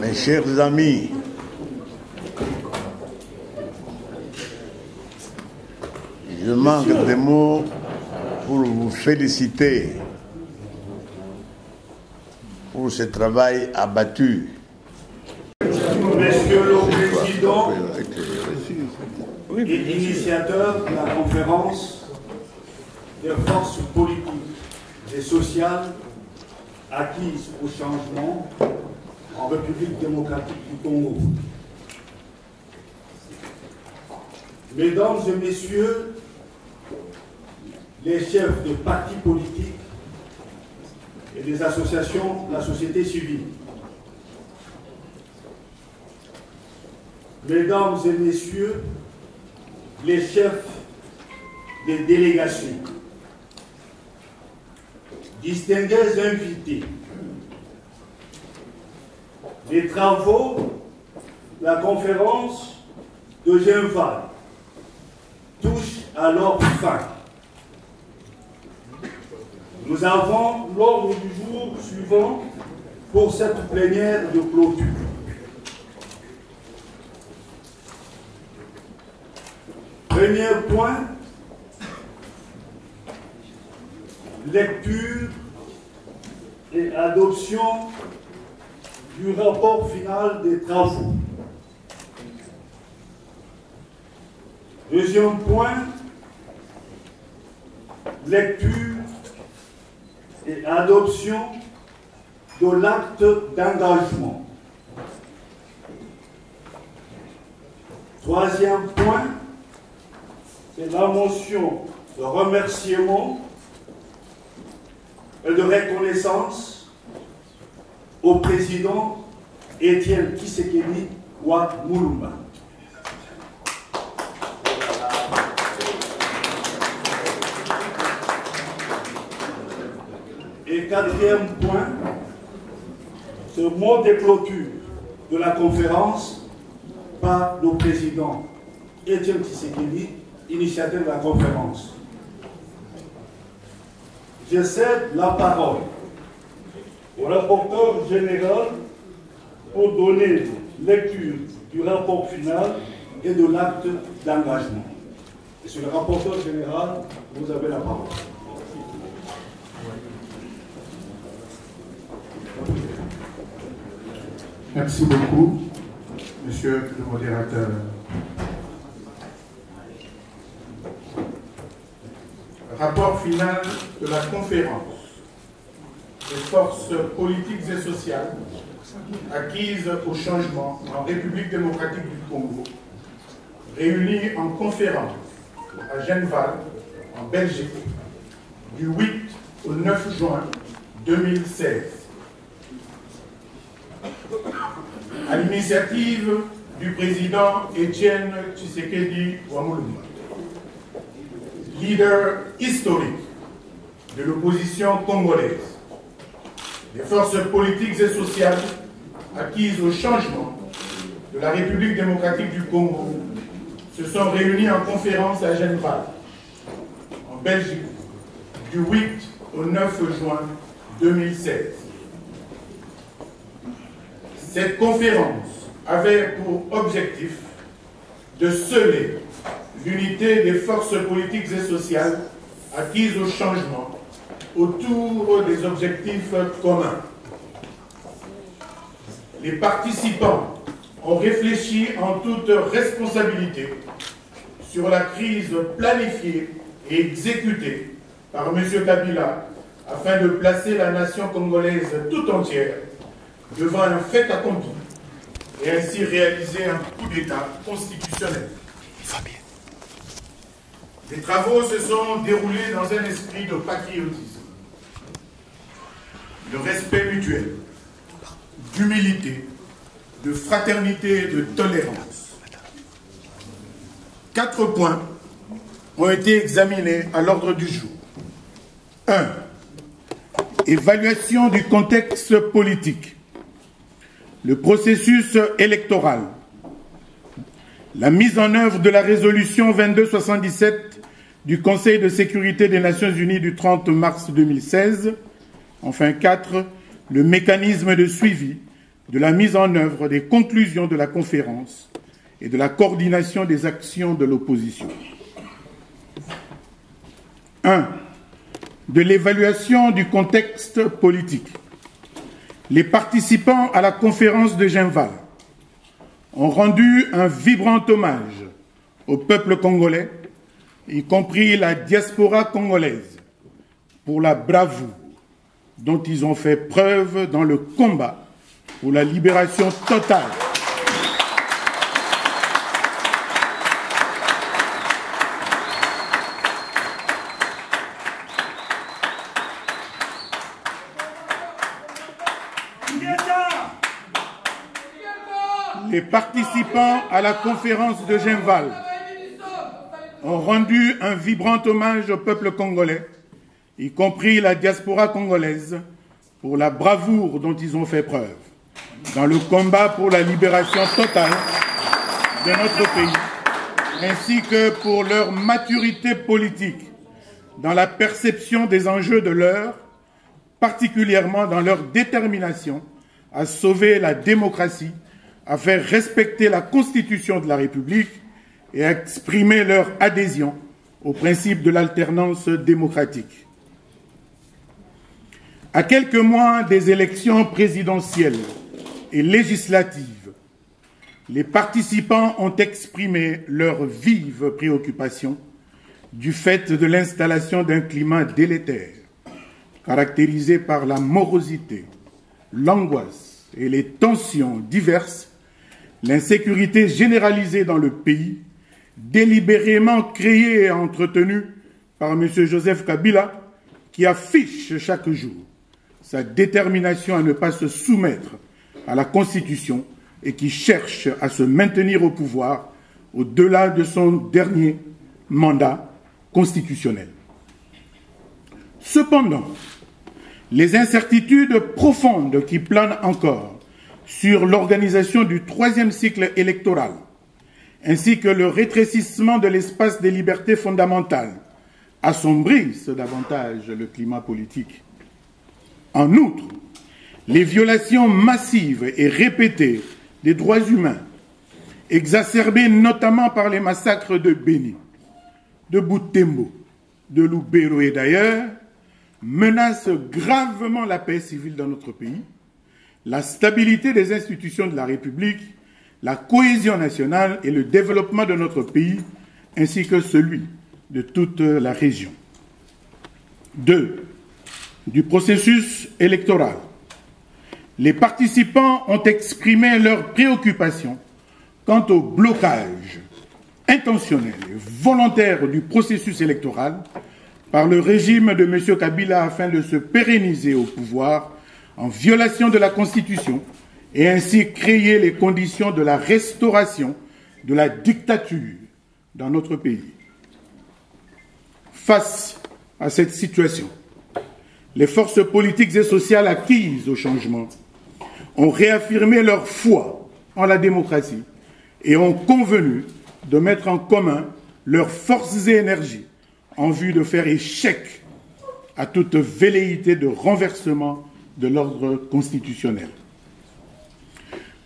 Mes chers amis, je manque de mots pour vous féliciter pour ce travail abattu. Monsieur le Président et initiateur de la conférence des forces politiques et sociales acquises au changement en République démocratique du Congo. Mesdames et messieurs, les chefs de partis politiques et des associations de la société civile, Mesdames et messieurs, les chefs des délégations, distingués invités, les travaux de la conférence de Genval touchent à leur fin. Nous avons l'ordre du jour suivant pour cette plénière de clôture. Premier point, lecture et adoption du rapport final des travaux. Deuxième point, lecture et adoption de l'acte d'engagement. Troisième point, c'est la motion de remerciement et de reconnaissance au président Étienne Tshisekedi wa Mulumba. Et quatrième point, ce mot de clôture de la conférence par le président Étienne Tshisekedi, initiateur de la conférence. Je cède la parole au rapporteur général pour donner lecture du rapport final et de l'acte d'engagement. Monsieur le rapporteur général, vous avez la parole. Merci beaucoup, monsieur le modérateur. Rapport final de la conférence des forces politiques et sociales acquises au changement en République démocratique du Congo, réunies en conférence à Genval, en Belgique, du 8 au 9 juin 2016. À l'initiative du président Étienne Tshisekedi wa Mulumba, leader historique de l'opposition congolaise, les forces politiques et sociales acquises au changement de la République démocratique du Congo se sont réunies en conférence à Genval, en Belgique, du 8 au 9 juin 2016. Cette conférence avait pour objectif de sceller l'unité des forces politiques et sociales acquises au changement autour des objectifs communs. Les participants ont réfléchi en toute responsabilité sur la crise planifiée et exécutée par M. Kabila afin de placer la nation congolaise tout entière devant un fait accompli et ainsi réaliser un coup d'État constitutionnel. Les travaux se sont déroulés dans un esprit de patriotisme, de respect mutuel, d'humilité, de fraternité et de tolérance. 4 points ont été examinés à l'ordre du jour. 1. Évaluation du contexte politique, le processus électoral, la mise en œuvre de la résolution 2277 du Conseil de sécurité des Nations Unies du 30 mars 2016. Enfin 4, le mécanisme de suivi de la mise en œuvre des conclusions de la conférence et de la coordination des actions de l'opposition. 1. De l'évaluation du contexte politique. Les participants à la conférence de Genval ont rendu un vibrant hommage au peuple congolais, y compris la diaspora congolaise, pour la bravoure dont ils ont fait preuve dans le combat pour la libération totale Les participants à la conférence de Genval ont rendu un vibrant hommage au peuple congolais, y compris la diaspora congolaise, pour la bravoure dont ils ont fait preuve dans le combat pour la libération totale de notre pays, ainsi que pour leur maturité politique dans la perception des enjeux de l'heure, particulièrement dans leur détermination à sauver la démocratie, à faire respecter la Constitution de la République et à exprimer leur adhésion au principe de l'alternance démocratique. À quelques mois des élections présidentielles et législatives, les participants ont exprimé leur vive préoccupation du fait de l'installation d'un climat délétère, caractérisé par la morosité, l'angoisse et les tensions diverses, l'insécurité généralisée dans le pays, délibérément créée et entretenue par M. Joseph Kabila, qui affiche chaque jour sa détermination à ne pas se soumettre à la Constitution et qui cherche à se maintenir au pouvoir au-delà de son dernier mandat constitutionnel. Cependant, les incertitudes profondes qui planent encore sur l'organisation du troisième cycle électoral, ainsi que le rétrécissement de l'espace des libertés fondamentales, assombrissent davantage le climat politique. En outre, les violations massives et répétées des droits humains, exacerbées notamment par les massacres de Béni, de Butembo, de Lubero et d'ailleurs, menacent gravement la paix civile dans notre pays, la stabilité des institutions de la République, la cohésion nationale et le développement de notre pays, ainsi que celui de toute la région. 2. Du processus électoral. Les participants ont exprimé leurs préoccupations quant au blocage intentionnel et volontaire du processus électoral par le régime de M. Kabila afin de se pérenniser au pouvoir en violation de la Constitution et ainsi créer les conditions de la restauration de la dictature dans notre pays. Face à cette situation, les forces politiques et sociales acquises au changement ont réaffirmé leur foi en la démocratie et ont convenu de mettre en commun leurs forces et énergies en vue de faire échec à toute velléité de renversement de l'ordre constitutionnel.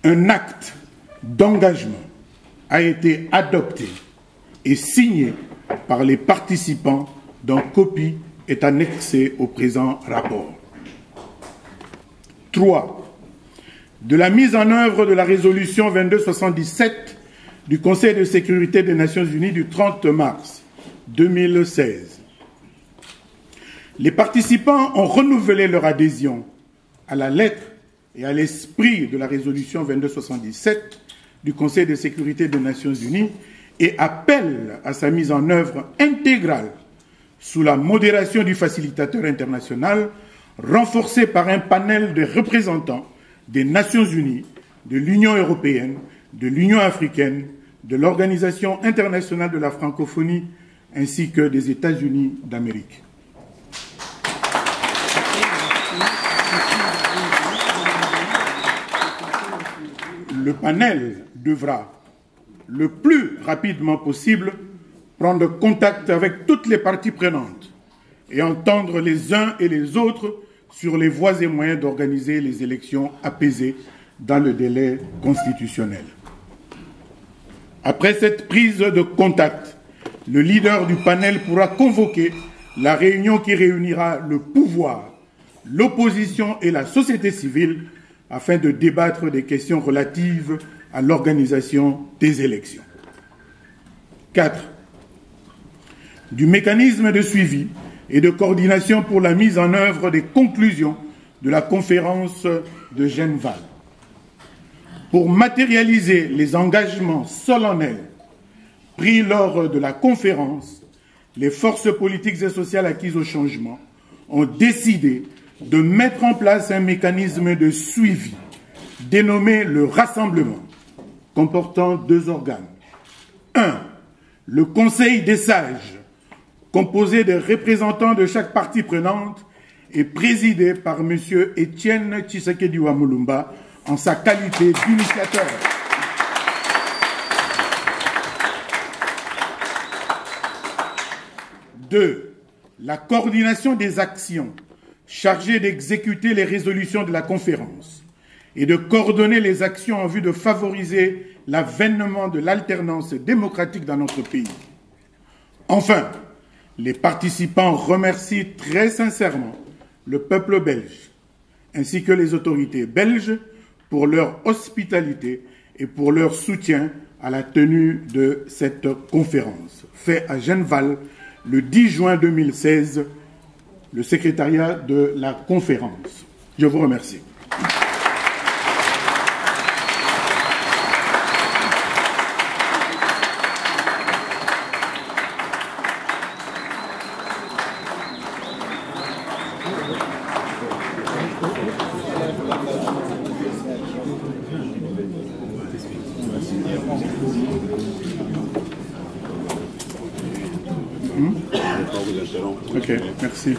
Un acte d'engagement a été adopté et signé par les participants dont copie est annexée au présent rapport. 3. De la mise en œuvre de la résolution 2277 du Conseil de sécurité des Nations Unies du 30 mars 2016. Les participants ont renouvelé leur adhésion à la lettre et à l'esprit de la résolution 2277 du Conseil de sécurité des Nations Unies et appellent à sa mise en œuvre intégrale sous la modération du facilitateur international, renforcé par un panel de représentants des Nations Unies, de l'Union européenne, de l'Union africaine, de l'Organisation internationale de la francophonie, ainsi que des États-Unis d'Amérique. Le panel devra, le plus rapidement possible, prendre contact avec toutes les parties prenantes et entendre les uns et les autres sur les voies et moyens d'organiser les élections apaisées dans le délai constitutionnel. Après cette prise de contact, le leader du panel pourra convoquer la réunion qui réunira le pouvoir, l'opposition et la société civile afin de débattre des questions relatives à l'organisation des élections. 4. Du mécanisme de suivi et de coordination pour la mise en œuvre des conclusions de la conférence de Genval. Pour matérialiser les engagements solennels pris lors de la conférence, les forces politiques et sociales acquises au changement ont décidé de mettre en place un mécanisme de suivi dénommé le Rassemblement, comportant 2 organes. 1. Le Conseil des sages, composé des représentants de chaque partie prenante et présidé par M. Étienne Tshisekedi Mulumba en sa qualité d'initiateur. 2. La coordination des actions chargées d'exécuter les résolutions de la conférence et de coordonner les actions en vue de favoriser l'avènement de l'alternance démocratique dans notre pays. Enfin, les participants remercient très sincèrement le peuple belge ainsi que les autorités belges pour leur hospitalité et pour leur soutien à la tenue de cette conférence. Fait à Genval le 10 juin 2016, le secrétariat de la conférence. Je vous remercie. Ok, merci.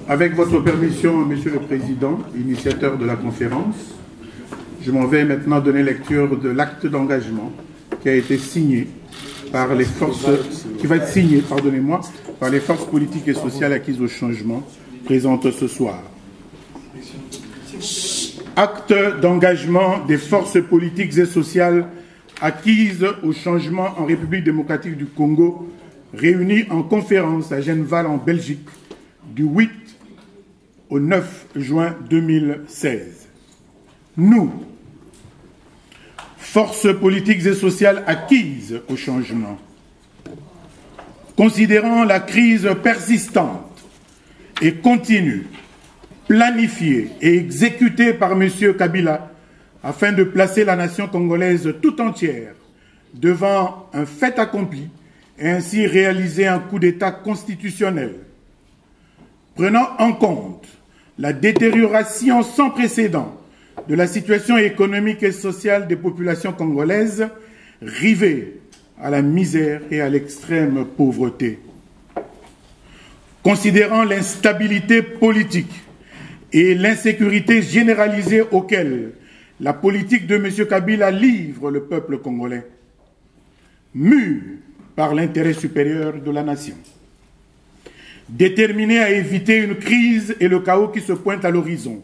Avec votre permission, Monsieur le Président, initiateur de la conférence, je m'en vais maintenant donner lecture de l'acte d'engagement qui a été signé par les forces, qui va être signé, pardonnez-moi, par les forces politiques et sociales acquises au changement présentes ce soir. Acte d'engagement des forces politiques et sociales acquises au changement en République démocratique du Congo, réunies en conférence à Genval en Belgique du 8 au 9 juin 2016. Nous, forces politiques et sociales acquises au changement, considérant la crise persistante et continue, planifiée et exécutée par M. Kabila afin de placer la nation congolaise tout entière devant un fait accompli et ainsi réaliser un coup d'État constitutionnel. Prenant en compte la détérioration sans précédent de la situation économique et sociale des populations congolaises, rivées à la misère et à l'extrême pauvreté. Considérant l'instabilité politique et l'insécurité généralisée auxquelles la politique de M. Kabila livre le peuple congolais, mu par l'intérêt supérieur de la nation. Déterminé à éviter une crise et le chaos qui se pointent à l'horizon,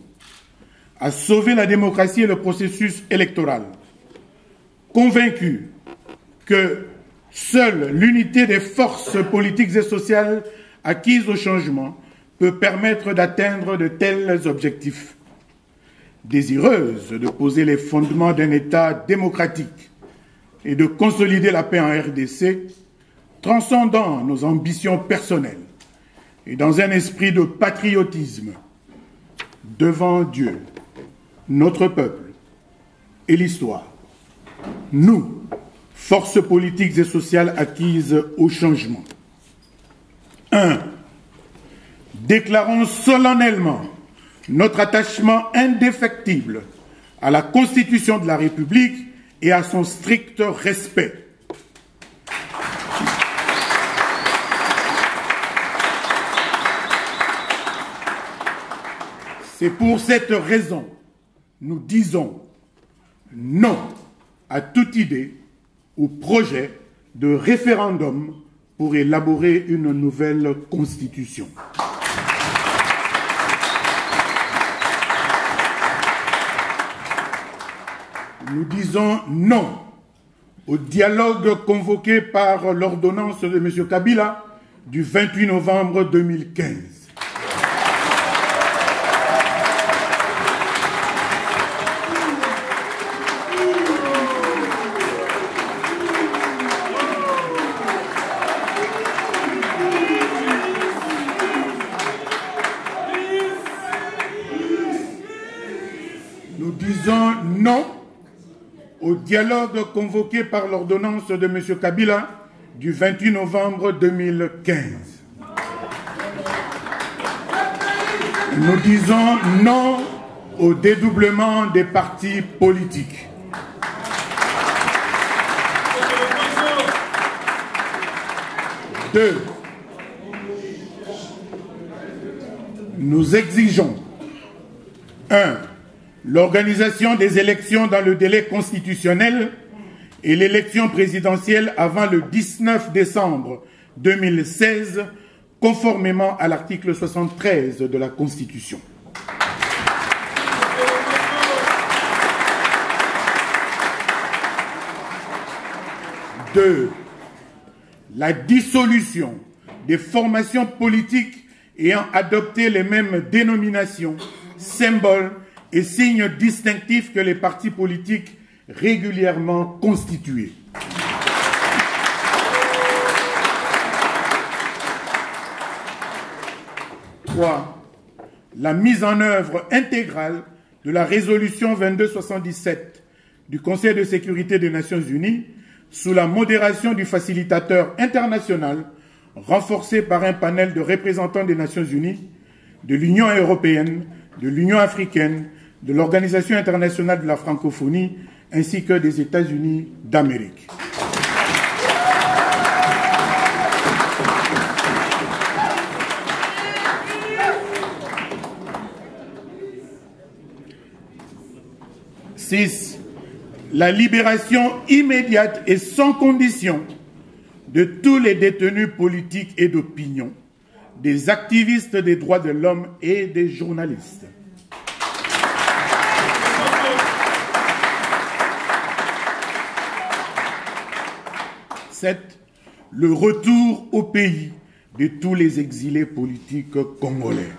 à sauver la démocratie et le processus électoral, convaincu que seule l'unité des forces politiques et sociales acquises au changement peut permettre d'atteindre de tels objectifs. Désireuse de poser les fondements d'un État démocratique et de consolider la paix en RDC, transcendant nos ambitions personnelles et dans un esprit de patriotisme, devant Dieu, notre peuple et l'histoire, nous, forces politiques et sociales acquises au changement. 1. Déclarons solennellement notre attachement indéfectible à la Constitution de la République et à son strict respect. C'est pour cette raison, nous disons non à toute idée ou projet de référendum pour élaborer une nouvelle constitution. Nous disons non au dialogue convoqué par l'ordonnance de M. Kabila du 28 novembre 2015. Nous disons non au dialogue convoqué par l'ordonnance de M. Kabila du 28 novembre 2015. Nous disons non au dédoublement des partis politiques. Deux, nous exigeons 1. L'organisation des élections dans le délai constitutionnel et l'élection présidentielle avant le 19 décembre 2016, conformément à l'article 73 de la Constitution. 2. La dissolution des formations politiques ayant adopté les mêmes dénominations, symboles et signes distinctifs que les partis politiques régulièrement constitués. 3. La mise en œuvre intégrale de la résolution 2277 du Conseil de sécurité des Nations Unies sous la modération du facilitateur international renforcé par un panel de représentants des Nations Unies, de l'Union européenne, de l'Union africaine, de l'Organisation internationale de la francophonie, ainsi que des États-Unis d'Amérique. Six, la libération immédiate et sans condition de tous les détenus politiques et d'opinion, des activistes des droits de l'homme et des journalistes. 7. Le retour au pays de tous les exilés politiques congolais.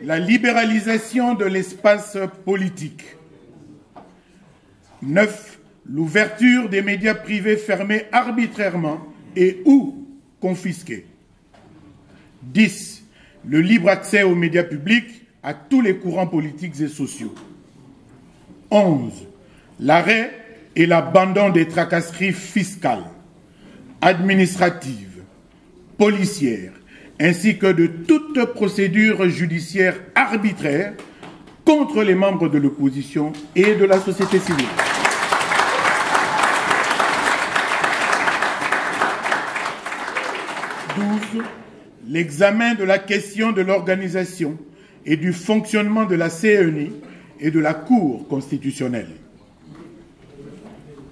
La libéralisation de l'espace politique. 9. L'ouverture des médias privés fermés arbitrairement et ou confisqués. 10. Le libre accès aux médias publics à tous les courants politiques et sociaux. 11. L'arrêt et l'abandon des tracasseries fiscales, administratives, policières, ainsi que de toute procédure judiciaire arbitraire contre les membres de l'opposition et de la société civile. 12. L'examen de la question de l'organisation et du fonctionnement de la CENI et de la Cour constitutionnelle.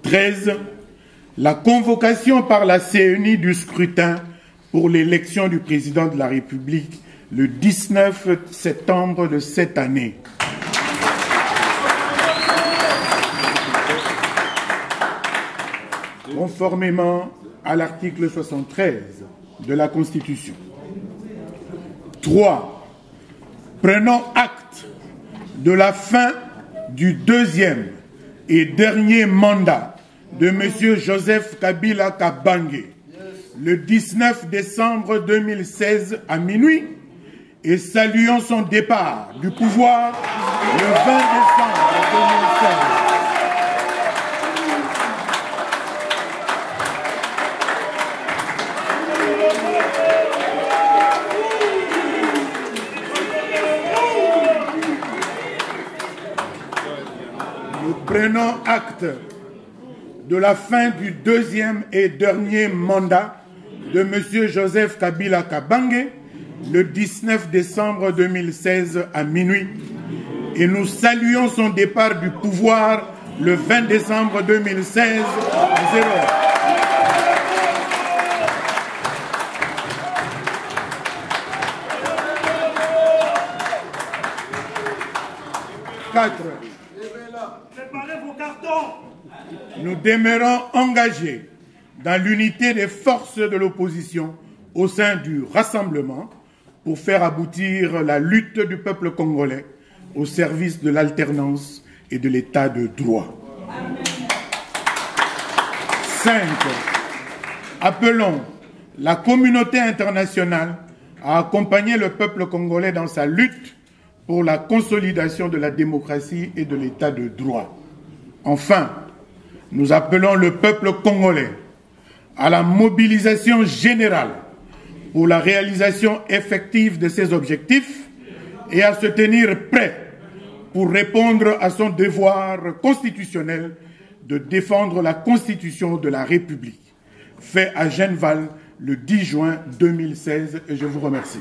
13. La convocation par la CENI du scrutin pour l'élection du président de la République le 19 septembre de cette année. Conformément à l'article 73 de la Constitution. 3. Prenons acte de la fin du deuxième et dernier mandat de M. Joseph Kabila Kabange, le 19 décembre 2016 à minuit, et saluons son départ du pouvoir le 20 décembre 2016. Nous prenons acte de la fin du deuxième et dernier mandat de M. Joseph Kabila Kabange, le 19 décembre 2016 à minuit, et nous saluons son départ du pouvoir le 20 décembre 2016 à 0 heure. Préparez vos cartons. Nous demeurons engagés dans l'unité des forces de l'opposition au sein du Rassemblement pour faire aboutir la lutte du peuple congolais au service de l'alternance et de l'état de droit. 5. Appelons la communauté internationale à accompagner le peuple congolais dans sa lutte pour la consolidation de la démocratie et de l'état de droit. Enfin, nous appelons le peuple congolais à la mobilisation générale pour la réalisation effective de ses objectifs et à se tenir prêt pour répondre à son devoir constitutionnel de défendre la Constitution de la République, fait à Genval le 10 juin 2016, et je vous remercie.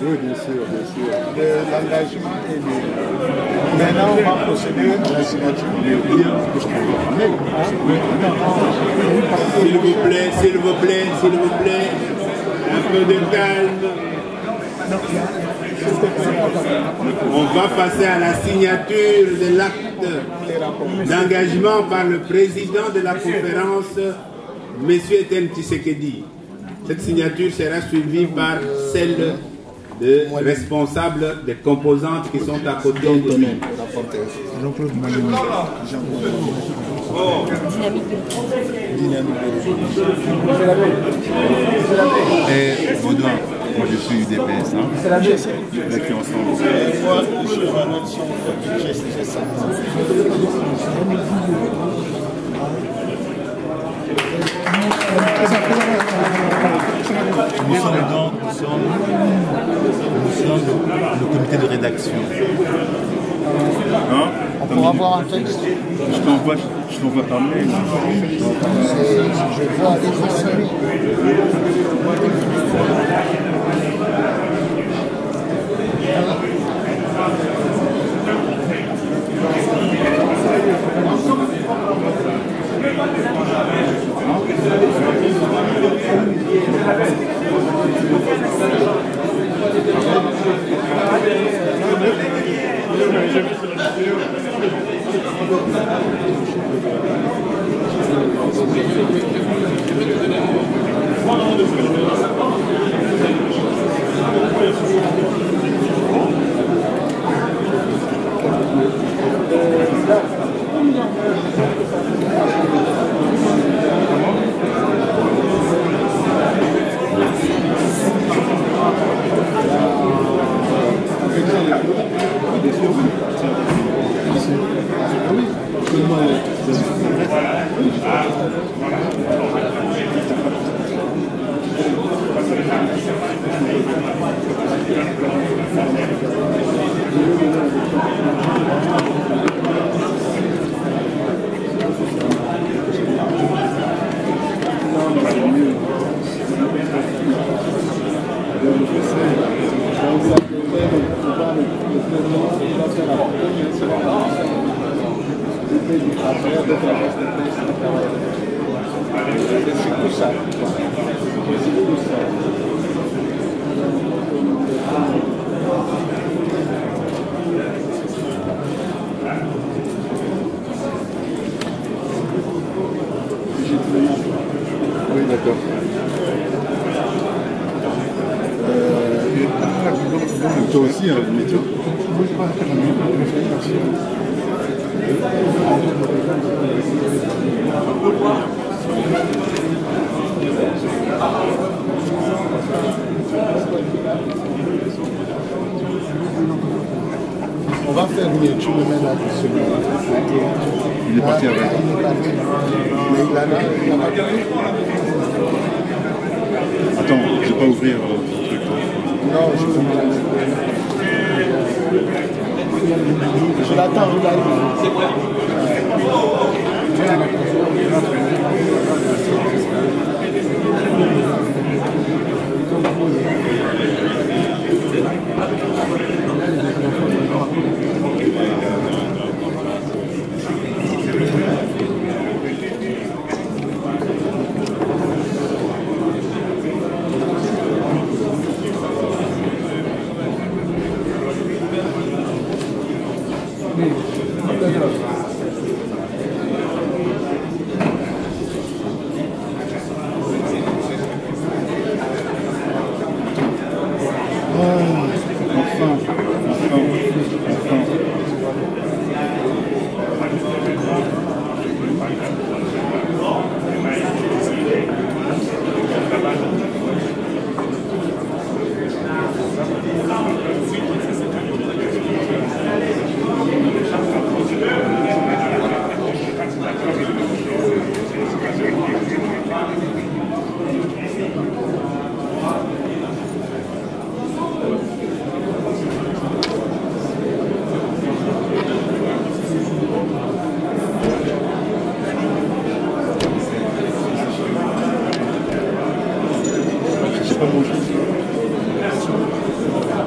Oui, bien sûr, de l'engagement et maintenant on va procéder à la signature. S'il vous plaît, s'il vous plaît, s'il vous plaît, un peu de calme. On va passer à la signature de l'acte d'engagement par le président de la conférence, M. Etienne Tshisekedi. Cette signature sera suivie par celle de responsables des composantes qui sont à côté de lui. Et Baudouin, moi je suis UDPS, hein. On est qui ensemble. Moi, je suis en action Nous sommes le comité de rédaction. Hein? On pourra avoir un texte. Je t'envoie par mail. Je vois les conseils. Oui, d'accord. Toi aussi, hein, mais tu On va faire mieux, tu me mets là-dessus. Il est parti avec. Mais il a pas donné. Attends, je vais pas ouvrir le truc. Non, je peux pas. Je l'attends, il arrive.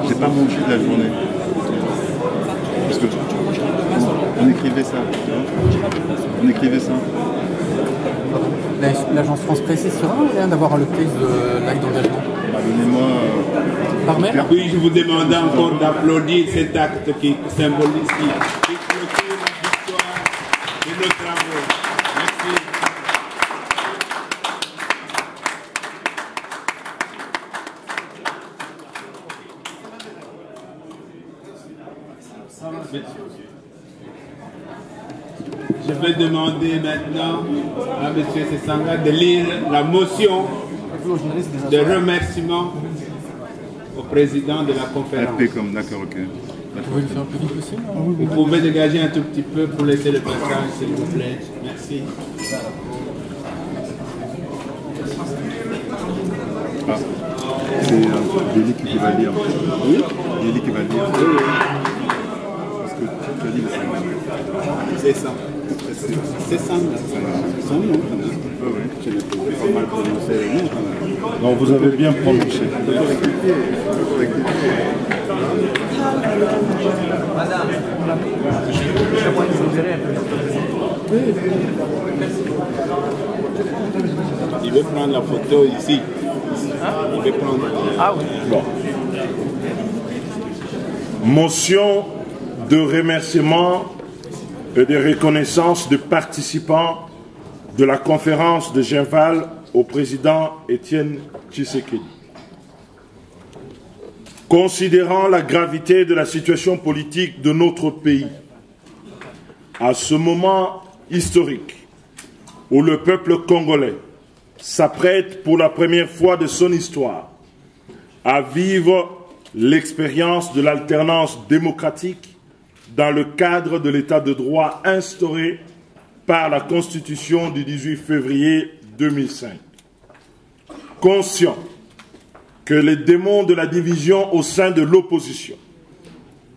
J'ai pas mangé de la journée. Parce que on écrivait ça. On écrivait ça. L'agence France Presse sera rien d'avoir le case de l'acte d'engagement. Donnez-moi. Par mail. Puis je vous demande encore d'applaudir cet acte qui symbolise, qui clôture la victoire de nos travaux. Merci. Je vais demander maintenant à M. Sessanga de lire la motion de remerciement au président de la conférence. RP comme, d'accord, ok. Vous pouvez le faire le plus vite possible. Vous pouvez dégager un tout petit peu pour laisser le passage, s'il vous plaît. Merci. Ah, c'est Déli qui va lire. Oui. Déli qui va lire. Oui. Parce que tu as dit le 5 mai. C'est ça. C'est ça. C'est son nom. Je n'ai pas mal prononcé le nom quand même. Non, vous avez bien prononcé. Il veut prendre la photo ici. Il veut prendre. Ah oui. Bon. Motion de remerciement et de reconnaissance des participants de la conférence de Genval au président Étienne Tshisekedi. Considérant la gravité de la situation politique de notre pays, à ce moment historique où le peuple congolais s'apprête pour la première fois de son histoire à vivre l'expérience de l'alternance démocratique dans le cadre de l'état de droit instauré par la Constitution du 18 février 2005. Conscient que les démons de la division au sein de l'opposition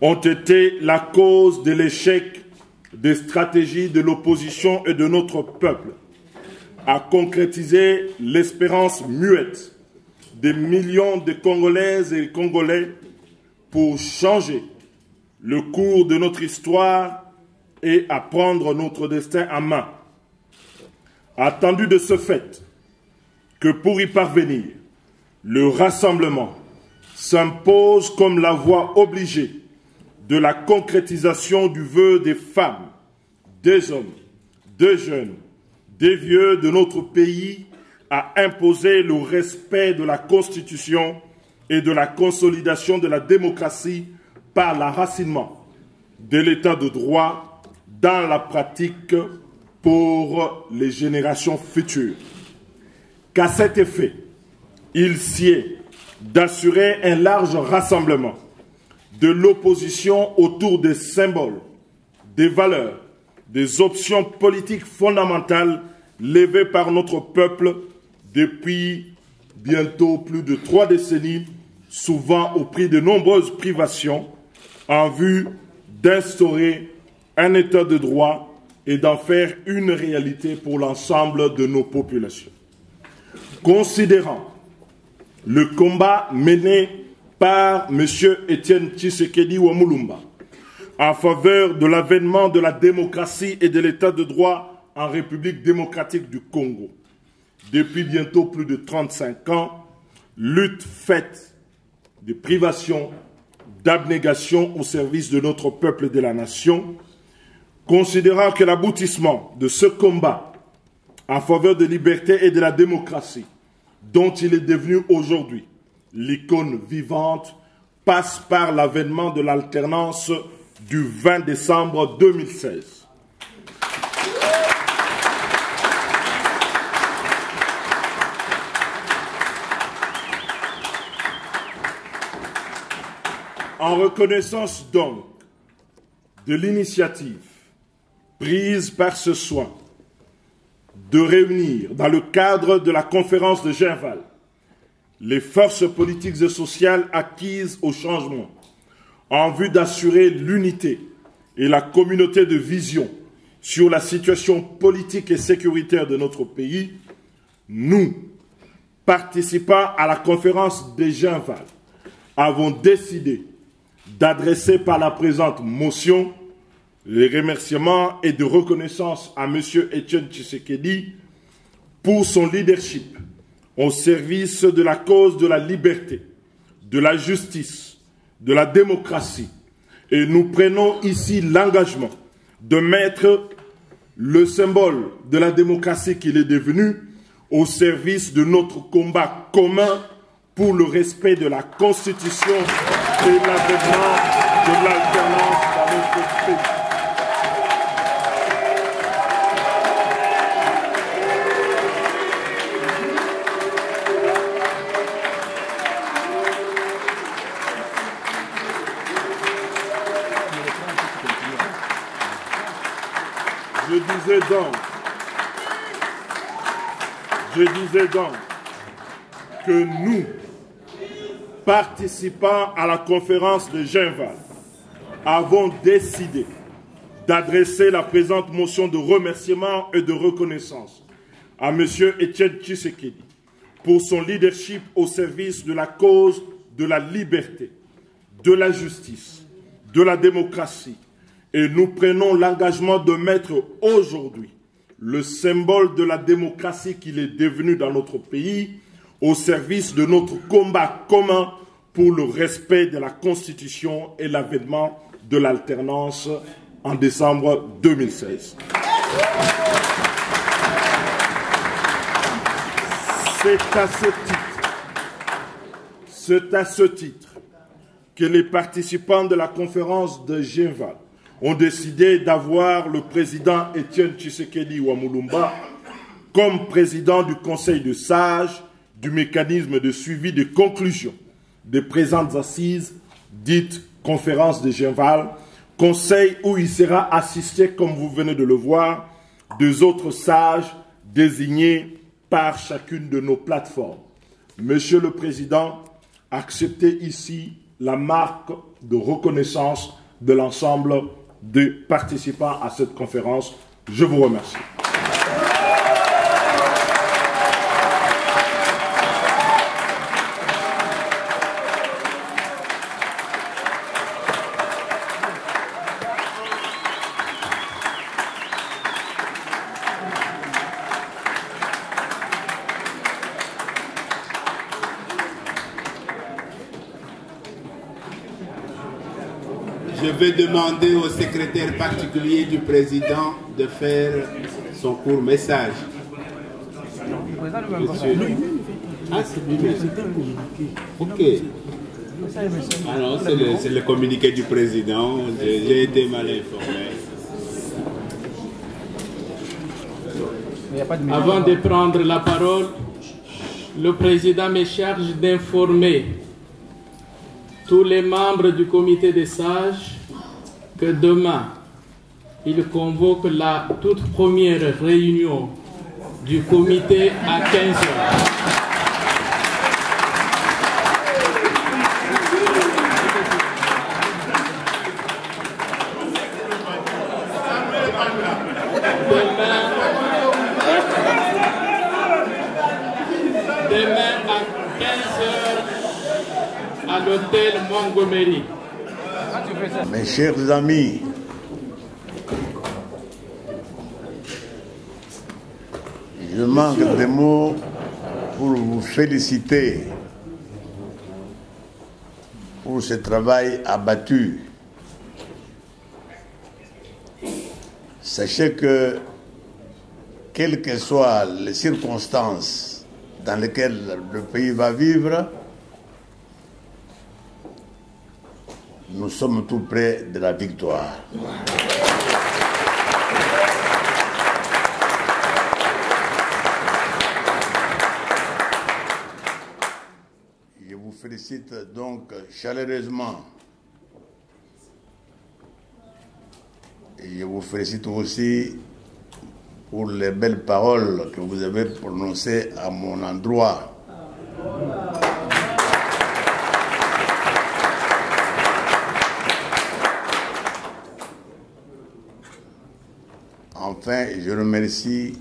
ont été la cause de l'échec des stratégies de l'opposition et de notre peuple à concrétiser l'espérance muette des millions de Congolaises et Congolais pour changer le cours de notre histoire et à prendre notre destin en main. Attendu de ce fait que pour y parvenir, le rassemblement s'impose comme la voie obligée de la concrétisation du vœu des femmes, des hommes, des jeunes, des vieux de notre pays à imposer le respect de la Constitution et de la consolidation de la démocratie par l'enracinement de l'état de droit dans la pratique pour les générations futures. Qu'à cet effet, il sied d'assurer un large rassemblement de l'opposition autour des symboles, des valeurs, des options politiques fondamentales levées par notre peuple depuis bientôt plus de 3 décennies, souvent au prix de nombreuses privations, en vue d'instaurer un état de droit et d'en faire une réalité pour l'ensemble de nos populations. Considérant le combat mené par M. Etienne Tshisekedi Wamulumba en faveur de l'avènement de la démocratie et de l'état de droit en République démocratique du Congo, depuis bientôt plus de 35 ans, lutte faite de privation, d'abnégation au service de notre peuple et de la nation, considérant que l'aboutissement de ce combat en faveur de liberté et de la démocratie, dont il est devenu aujourd'hui l'icône vivante, passe par l'avènement de l'alternance du 20 décembre 2016. En reconnaissance donc de l'initiative prise par ce soin de réunir dans le cadre de la conférence de Genval les forces politiques et sociales acquises au changement en vue d'assurer l'unité et la communauté de vision sur la situation politique et sécuritaire de notre pays, nous, participants à la conférence de Genval, avons décidé d'adresser par la présente motion les remerciements et de reconnaissance à M. Etienne Tshisekedi pour son leadership au service de la cause de la liberté, de la justice, de la démocratie. Et nous prenons ici l'engagement de mettre le symbole de la démocratie qu'il est devenu au service de notre combat commun pour le respect de la Constitution et l'avènement de l'alternance dans notre pays. Je disais donc que nous, participants à la conférence de Genval, avons décidé d'adresser la présente motion de remerciement et de reconnaissance à M. Etienne Tshisekedi pour son leadership au service de la cause de la liberté, de la justice, de la démocratie. Et nous prenons l'engagement de mettre aujourd'hui le symbole de la démocratie qu'il est devenu dans notre pays au service de notre combat commun pour le respect de la Constitution et l'avènement de l'alternance en décembre 2016. C'est à ce titre que les participants de la conférence de Genval ont décidé d'avoir le président Etienne Tshisekedi Wamulumba comme président du Conseil de sages du mécanisme de suivi des conclusions des présentes assises dites conférence de Genval, conseil où il sera assisté, comme vous venez de le voir, des autres sages désignés par chacune de nos plateformes. Monsieur le Président, acceptez ici la marque de reconnaissance de l'ensemble des participants à cette conférence. Je vous remercie. Je vais demander au secrétaire particulier du président de faire son court message. Monsieur. Ah, c'est lui-même. Ok. Alors, c'est le communiqué du président. J'ai été mal informé. Avant de prendre la parole, le président me charge d'informer tous les membres du comité des sages que demain, il convoque la toute première réunion du comité à 15 heures. Demain à 15 heures à l'hôtel Montgomery. Mes chers amis, je manque de mots pour vous féliciter pour ce travail abattu. Sachez que, quelles que soient les circonstances dans lesquelles le pays va vivre, nous sommes tout près de la victoire. Je vous félicite donc chaleureusement. Et je vous félicite aussi pour les belles paroles que vous avez prononcées à mon endroit. Enfin, je remercie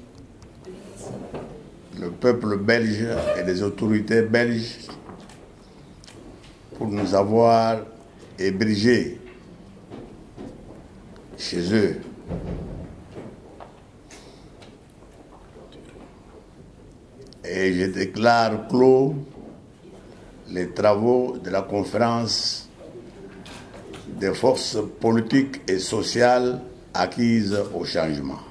le peuple belge et les autorités belges pour nous avoir hébergés chez eux. Et je déclare clos les travaux de la conférence des forces politiques et sociales acquises au changement.